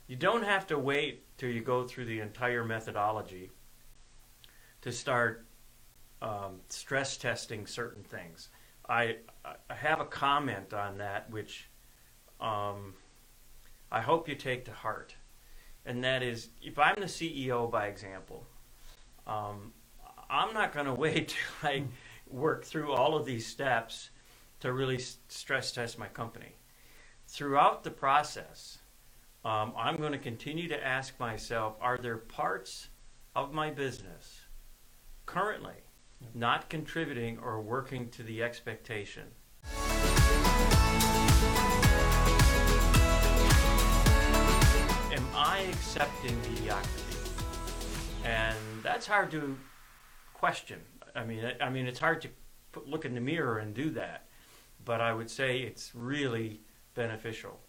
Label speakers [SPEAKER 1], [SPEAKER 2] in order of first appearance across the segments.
[SPEAKER 1] You don't have to wait till you go through the entire methodology to start stress testing certain things. I have a comment on that which I hope you take to heart, and that is, if I'm the CEO, by example, I'm not going to wait till I work through all of these steps to really stress test my company. Throughout the process, I'm going to continue to ask myself, are there parts of my business currently not contributing or working to the expectation? Am I accepting mediocrity? And that's hard to question. I mean, it's hard to look in the mirror and do that, but I would say it's really beneficial.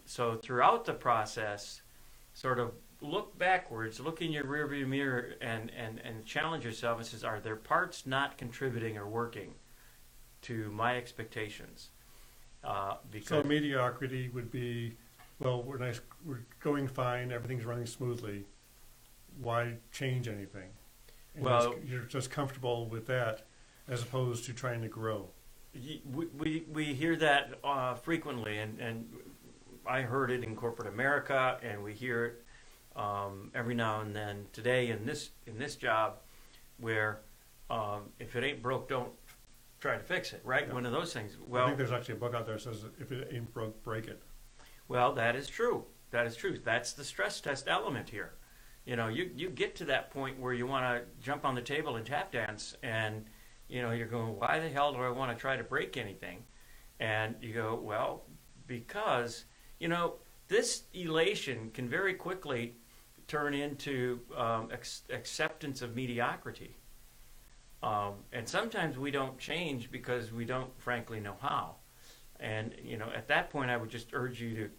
[SPEAKER 1] So throughout the process, sort of look backwards, look in your rearview mirror, and challenge yourself and says, are there parts not contributing or working to my expectations?
[SPEAKER 2] So mediocrity would be, well, we're going fine, everything's running smoothly. Why change anything? And
[SPEAKER 1] well,
[SPEAKER 2] you're just comfortable with that, as opposed to trying to grow.
[SPEAKER 1] We hear that frequently, and I heard it in corporate America, and we hear it every now and then today in this job, where if it ain't broke, don't try to fix it. Right? Yeah. One of those things. Well,
[SPEAKER 2] I think there's actually a book out there that says, if it ain't broke, break it.
[SPEAKER 1] Well, that is true. That is true. That's the stress test element here. You know, you get to that point where you want to jump on the table and tap dance, and you're going, why the hell do I want to try to break anything? And you go, well, because this elation can very quickly turn into acceptance of mediocrity. And sometimes we don't change because we don't frankly know how. And at that point, I would just urge you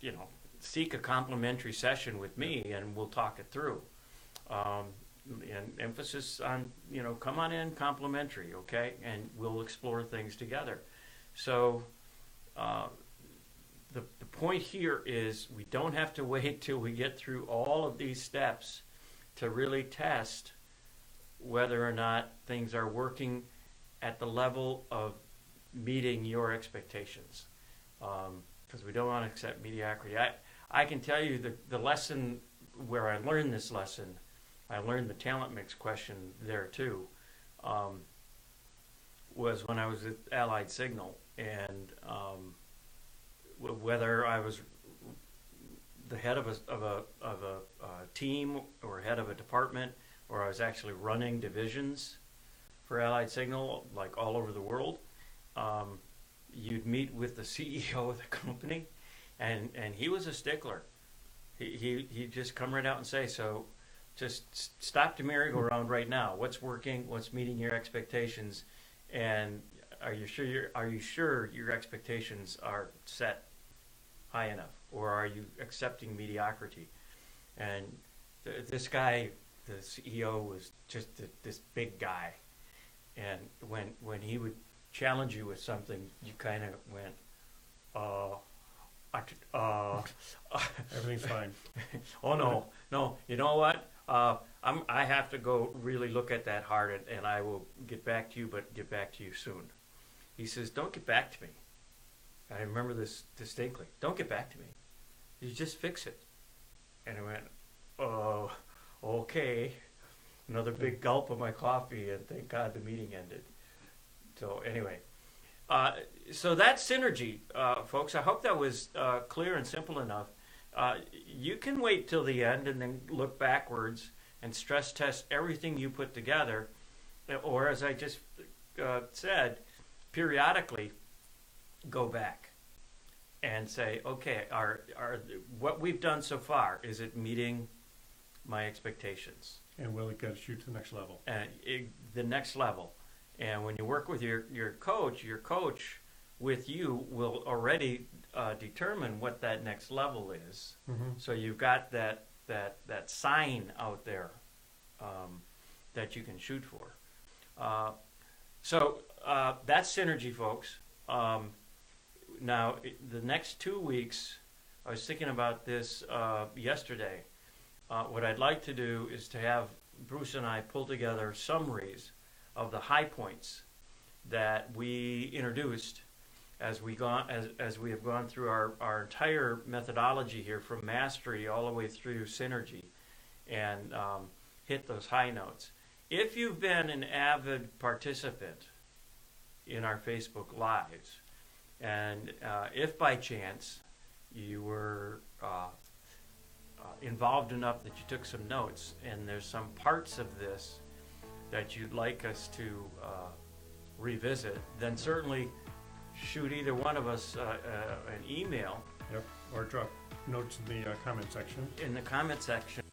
[SPEAKER 1] to seek a complimentary session with me, and we'll talk it through. And emphasis on, come on in complimentary, okay? And we'll explore things together. So the point here is, we don't have to wait till we get through all of these steps to really test whether or not things are working at the level of meeting your expectations. Because we don't want to accept mediocrity. I can tell you the lesson where I learned this lesson, I learned the talent mix question there too, was when I was at Allied Signal, and whether I was the head of a team or head of a department, or I was actually running divisions for Allied Signal, like all over the world, you'd meet with the CEO of the company, and he was a stickler. He'd just come right out and say, so just stop the merry-go-round right now. What's working? What's meeting your expectations? And are you sure your expectations are set high enough, or are you accepting mediocrity? And this guy, the CEO, was just this big guy, and when he would challenge you with something, you kind of went,
[SPEAKER 2] everything's fine.
[SPEAKER 1] Oh no. You know what? I have to go really look at that hard, and I will get back to you, but get back to you soon. He says, don't get back to me. I remember this distinctly. Don't get back to me. You just fix it. And I went, oh, okay. Another big gulp of my coffee, and thank God the meeting ended. So anyway, so that's synergy, folks. I hope that was clear and simple enough. You can wait till the end and then look backwards and stress test everything you put together, or as I just said, periodically go back and say, okay, are what we've done so far, is it meeting my expectations?
[SPEAKER 2] And will it get you to the next level?
[SPEAKER 1] And the next level. And when you work with your coach with you will already determine what that next level is. Mm-hmm. So you've got that sign out there that you can shoot for. So that's synergy, folks. Now, the next 2 weeks, I was thinking about this yesterday. What I'd like to do is to have Bruce and I pull together summaries of the high points that we introduced as we have gone through our entire methodology here, from mastery all the way through synergy, and hit those high notes. If you've been an avid participant in our Facebook Lives, and if by chance you were involved enough that you took some notes, and there's some parts of this that you'd like us to revisit, then certainly shoot either one of us an email.
[SPEAKER 2] Yep, or drop notes in the comment section.
[SPEAKER 1] In the comment section,